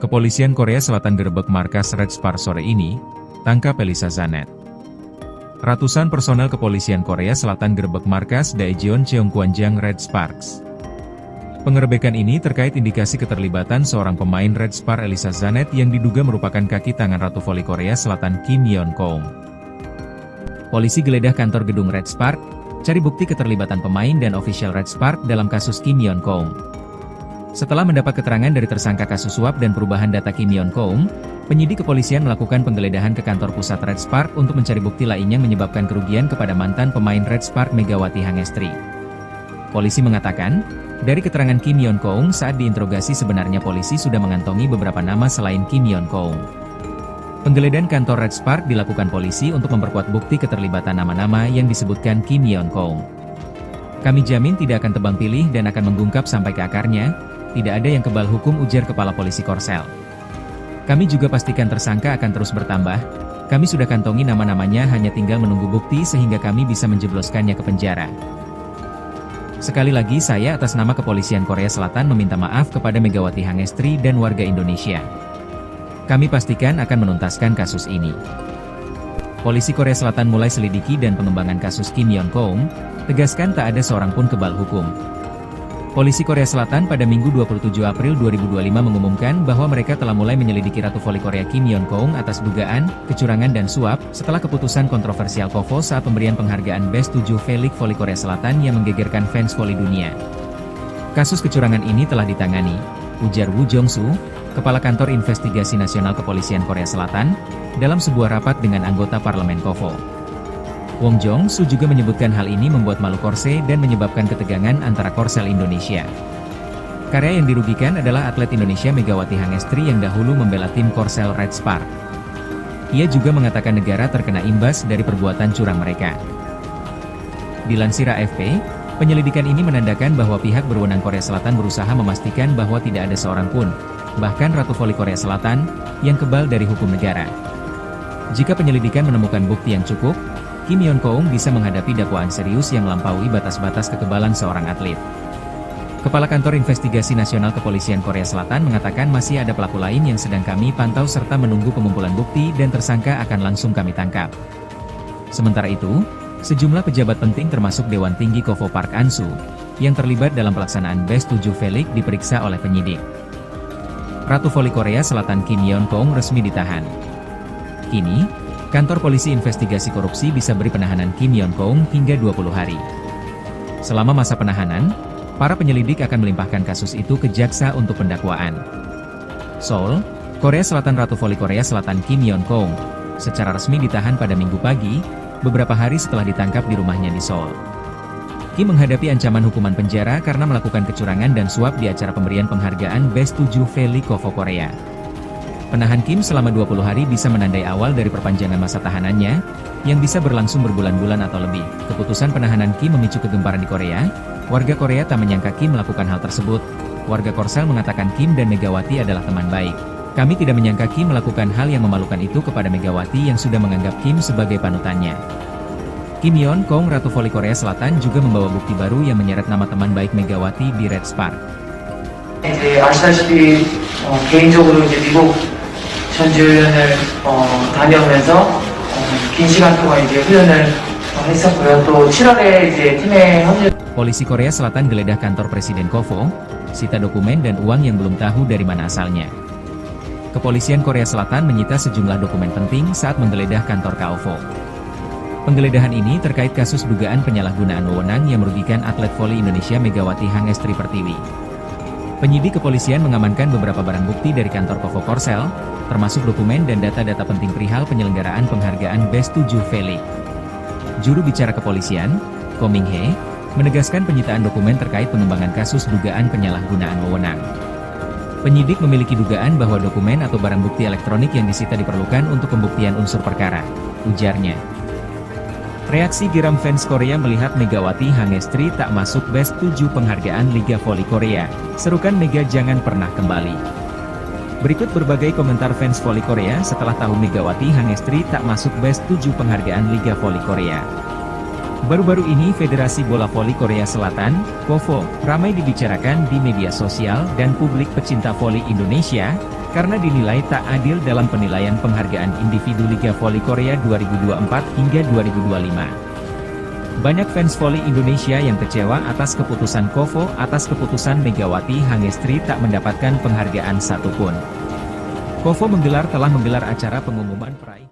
Kepolisian Korea Selatan gerebek markas Red Spark sore ini, tangkap Elisa Zanet. Ratusan personel kepolisian Korea Selatan gerebek markas Daejeon Cheongkwanjang Red Sparks. Penggerebekan ini terkait indikasi keterlibatan seorang pemain Red Spark Elisa Zanet yang diduga merupakan kaki tangan Ratu Voli Korea Selatan Kim Yeon-keung. Polisi geledah kantor gedung Red Spark, cari bukti keterlibatan pemain dan ofisial Red Spark dalam kasus Kim Yeon-keung. Setelah mendapat keterangan dari tersangka kasus suap dan perubahan data Kim Yeon-keung, penyidik kepolisian melakukan penggeledahan ke kantor pusat Red Spark untuk mencari bukti lain yang menyebabkan kerugian kepada mantan pemain Red Spark Megawati Hangestri. Polisi mengatakan, dari keterangan Kim Yeon-keung saat diinterogasi sebenarnya polisi sudah mengantongi beberapa nama selain Kim Yeon-keung. Penggeledahan kantor Red Spark dilakukan polisi untuk memperkuat bukti keterlibatan nama-nama yang disebutkan Kim Yeon-keung. Kami jamin tidak akan tebang pilih dan akan menggungkap sampai ke akarnya, tidak ada yang kebal hukum, ujar Kepala Polisi Korsel. Kami juga pastikan tersangka akan terus bertambah, kami sudah kantongi nama-namanya, hanya tinggal menunggu bukti sehingga kami bisa menjebloskannya ke penjara. Sekali lagi saya atas nama Kepolisian Korea Selatan meminta maaf kepada Megawati Hangestri dan warga Indonesia. Kami pastikan akan menuntaskan kasus ini. Polisi Korea Selatan mulai selidiki dan pengembangan kasus Kim Yeon-keung, tegaskan tak ada seorang pun kebal hukum. Polisi Korea Selatan pada Minggu 27 April 2025 mengumumkan bahwa mereka telah mulai menyelidiki Ratu Voli Korea Kim Yeon-keung atas dugaan kecurangan dan suap setelah keputusan kontroversial KOFO saat pemberian penghargaan Best 7 V-League Voli Korea Selatan yang menggegerkan fans voli dunia. Kasus kecurangan ini telah ditangani, ujar Woo Jong-soo, Kepala Kantor Investigasi Nasional Kepolisian Korea Selatan, dalam sebuah rapat dengan anggota Parlemen KOFO. Wong Jong-soo juga menyebutkan hal ini membuat malu Korsel dan menyebabkan ketegangan antara Korsel Indonesia. Karya yang dirugikan adalah atlet Indonesia Megawati Hangestri yang dahulu membela tim Korsel Red Spark. Ia juga mengatakan negara terkena imbas dari perbuatan curang mereka. Dilansir AFP, penyelidikan ini menandakan bahwa pihak berwenang Korea Selatan berusaha memastikan bahwa tidak ada seorang pun, bahkan Ratu Voli Korea Selatan, yang kebal dari hukum negara. Jika penyelidikan menemukan bukti yang cukup, Kim Yeon-keung bisa menghadapi dakwaan serius yang melampaui batas-batas kekebalan seorang atlet. Kepala Kantor Investigasi Nasional Kepolisian Korea Selatan mengatakan masih ada pelaku lain yang sedang kami pantau serta menunggu pengumpulan bukti dan tersangka akan langsung kami tangkap. Sementara itu, sejumlah pejabat penting termasuk Dewan Tinggi KOFO Park An-soo, yang terlibat dalam pelaksanaan Best 7 V-League diperiksa oleh penyidik. Ratu Voli Korea Selatan Kim Yeon-keung resmi ditahan. Kini, Kantor Polisi Investigasi Korupsi bisa beri penahanan Kim Yeon-keung hingga 20 hari. Selama masa penahanan, para penyelidik akan melimpahkan kasus itu ke jaksa untuk pendakwaan. Seoul, Korea Selatan. Ratu Voli Korea Selatan Kim Yeon-keung secara resmi ditahan pada Minggu pagi, beberapa hari setelah ditangkap di rumahnya di Seoul. Kim menghadapi ancaman hukuman penjara karena melakukan kecurangan dan suap di acara pemberian penghargaan Best 7 V-League KOFO Korea. Penahan Kim selama 20 hari bisa menandai awal dari perpanjangan masa tahanannya, yang bisa berlangsung berbulan-bulan atau lebih. Keputusan penahanan Kim memicu kegemparan di Korea. Warga Korea tak menyangka Kim melakukan hal tersebut. Warga Korsel mengatakan Kim dan Megawati adalah teman baik. Kami tidak menyangka Kim melakukan hal yang memalukan itu kepada Megawati yang sudah menganggap Kim sebagai panutannya. Kim Yeon-keung, Ratu Voli Korea Selatan, juga membawa bukti baru yang menyeret nama teman baik Megawati di Red Spark. 아시다시피 개인적으로 이제 미국 전지훈련을 다녀오면서 긴 시간 동안 이제 훈련을 했었고요. 또 7월에 이제 팀에 합류. Polisi Korea Selatan geledah kantor Presiden KOFO, sita dokumen dan uang yang belum tahu dari mana asalnya. Kepolisian Korea Selatan menyita sejumlah dokumen penting saat menggeledah kantor KOFO. Penggeledahan ini terkait kasus dugaan penyalahgunaan wewenang yang merugikan atlet voli Indonesia Megawati Hangestri Pertiwi. Penyidik kepolisian mengamankan beberapa barang bukti dari kantor KOFO Korsel, termasuk dokumen dan data-data penting perihal penyelenggaraan penghargaan Best 7 V-League. Juru bicara kepolisian, Ko Ming-hee, menegaskan penyitaan dokumen terkait pengembangan kasus dugaan penyalahgunaan wewenang. Penyidik memiliki dugaan bahwa dokumen atau barang bukti elektronik yang disita diperlukan untuk pembuktian unsur perkara, ujarnya. Reaksi geram fans Korea melihat Megawati Hangestri tak masuk Best 7 penghargaan Liga Voli Korea, serukan Mega jangan pernah kembali. Berikut berbagai komentar fans voli Korea setelah tahu Megawati Hangestri tak masuk Best 7 penghargaan Liga Voli Korea. Baru-baru ini Federasi Bola Voli Korea Selatan, KOVO, ramai dibicarakan di media sosial dan publik pecinta voli Indonesia, karena dinilai tak adil dalam penilaian penghargaan individu Liga Voli Korea 2024 hingga 2025. Banyak fans voli Indonesia yang kecewa atas keputusan KOVO atas keputusan Megawati Hangestri tak mendapatkan penghargaan satupun. KOVO telah menggelar acara pengumuman peraih